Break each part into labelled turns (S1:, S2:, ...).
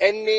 S1: NA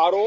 S1: RO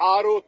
S1: RO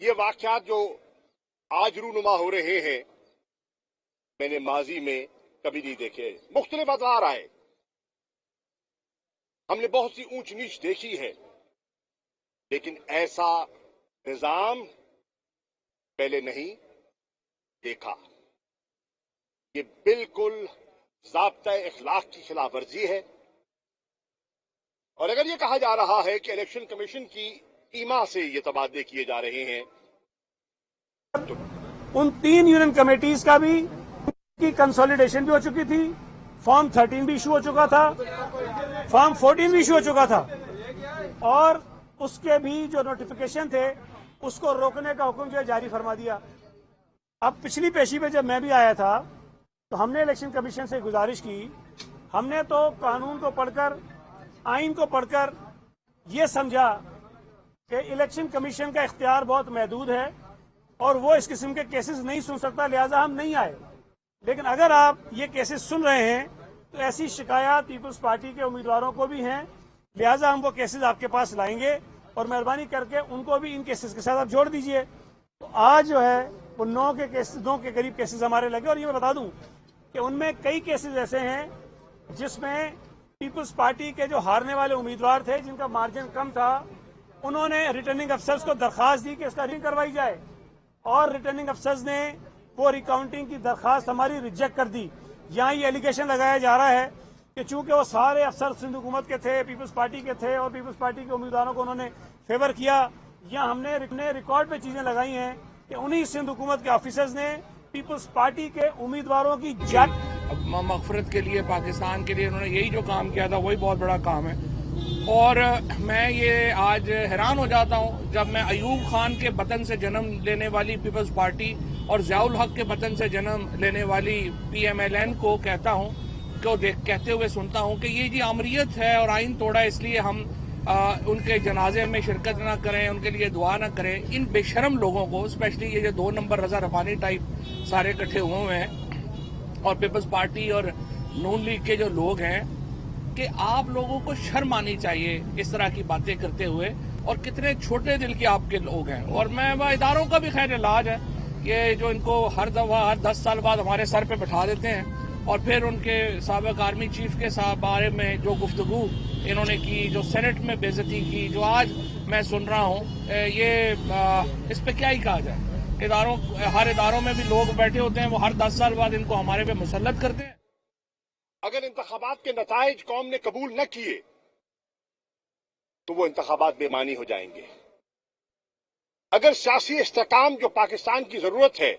S1: یہ واقعات جو آج رونما ہو رہے ہیں میں نے ماضی میں کبھی نہیں دیکھے. مختلف ادوار آئے, ہم نے بہت سی اونچ نیچ دیکھی ہے, لیکن ایسا نظام پہلے نہیں دیکھا. یہ بالکل ضابطۂ اخلاق کی خلاف ورزی ہے. اور اگر یہ کہا جا رہا ہے کہ الیکشن کمیشن کی ایما سے یہ تبادلے کیے جا رہے ہیں,
S2: ان 3 یونین کمیٹیز کا بھی کی کنسولیڈیشن بھی ہو چکی تھی, فارم 13 بھی ایشو ہو چکا تھا, فارم 14 بھی ایشو ہو چکا تھا, اور اس کے بھی جو نوٹیفیکیشن تھے اس کو روکنے کا حکم جو ہے جاری فرما دیا. اب پچھلی پیشی پہ جب میں بھی آیا تھا تو ہم نے الیکشن کمیشن سے گزارش کی, ہم نے تو قانون کو پڑھ کر, آئین کو پڑھ کر یہ سمجھا کہ الیکشن کمیشن کا اختیار بہت محدود ہے اور وہ اس قسم کے کیسز نہیں سن سکتا, لہذا ہم نہیں آئے. لیکن اگر آپ یہ کیسز سن رہے ہیں تو ایسی شکایات پیپلز پارٹی کے امیدواروں کو بھی ہیں, لہذا ہم وہ کیسز آپ کے پاس لائیں گے اور مہربانی کر کے ان کو بھی ان کیسز کے ساتھ آپ جوڑ دیجئے. تو آج جو ہے وہ 9 کے قریب کیسز ہمارے لگے, اور یہ میں بتا دوں کہ ان میں کئی کیسز ایسے ہیں جس میں پیپلز پارٹی کے جو ہارنے والے امیدوار تھے جن کا مارجن کم تھا, انہوں نے ریٹرننگ افسرز کو درخواست دی کہ اس کا ریکاؤنٹنگ کروائی جائے, اور ریٹرننگ افسرز نے وہ ریکاؤنٹنگ کی درخواست ہماری ریجیکٹ کر دی. یہاں یہ ایلیگیشن لگایا جا رہا ہے کہ چونکہ وہ سارے افسر سندھ حکومت کے تھے, پیپلز پارٹی کے تھے, اور پیپلز پارٹی کے امیدواروں کو انہوں نے فیور کیا. یا ہم نے ریکارڈ پہ چیزیں لگائی ہیں کہ انہی سندھ حکومت کے آفیسرز نے پیپلز پارٹی کے امیدواروں کی
S3: مغفرت کے لیے, پاکستان کے لیے انہوں نے یہی جو کام کیا تھا وہی بہت بڑا کام ہے. اور میں یہ آج حیران ہو جاتا ہوں جب میں ایوب خان کے وطن سے جنم لینے والی پیپلز پارٹی اور ضیاء الحق کے وطن سے جنم لینے والی PMLN کو کہتا ہوں کہتے ہوئے سنتا ہوں کہ یہ جی آمریت ہے اور آئین توڑا اس لیے ہم ان کے جنازے میں شرکت نہ کریں, ان کے لیے دعا نہ کریں. ان بے شرم لوگوں کو, اسپیشلی یہ جو 2 نمبر رضا ربانی ٹائپ سارے اکٹھے ہوئے ہیں, اور پیپلز پارٹی اور نون لیگ کے جو لوگ ہیں, کہ آپ لوگوں کو شرم آنی چاہیے اس طرح کی باتیں کرتے ہوئے, اور کتنے چھوٹے دل کے آپ کے لوگ ہیں. اور میں اداروں کا بھی خیر علاج ہے, یہ جو ان کو ہر دفعہ ہر 10 سال بعد ہمارے سر پہ بٹھا دیتے ہیں, اور پھر ان کے سابق آرمی چیف کے بارے میں جو گفتگو انہوں نے کی, جو سینٹ میں بے عزتی کی, جو آج میں سن رہا ہوں, یہ اس پہ کیا ہی کہا جائے. ہر اداروں میں بھی لوگ بیٹھے ہوتے ہیں, وہ ہر 10 سال بعد ان کو ہمارے پہ مسلط کرتے ہیں.
S1: اگر انتخابات کے نتائج قوم نے قبول نہ کیے تو وہ انتخابات بے معنی ہو جائیں گے. اگر سیاسی استحکام جو پاکستان کی ضرورت ہے,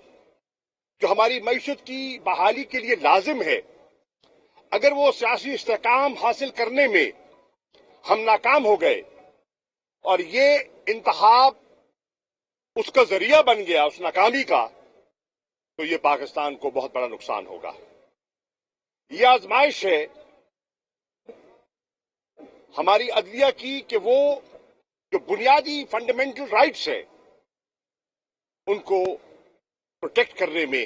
S1: جو ہماری معیشت کی بحالی کے لیے لازم ہے, اگر وہ سیاسی استحکام حاصل کرنے میں ہم ناکام ہو گئے اور یہ انتخاب اس کا ذریعہ بن گیا اس ناکامی کا, تو یہ پاکستان کو بہت بڑا نقصان ہوگا. یہ آزمائش ہے ہماری عدلیہ کی کہ وہ جو بنیادی فنڈامنٹل رائٹس ہیں ان کو پروٹیکٹ کرنے میں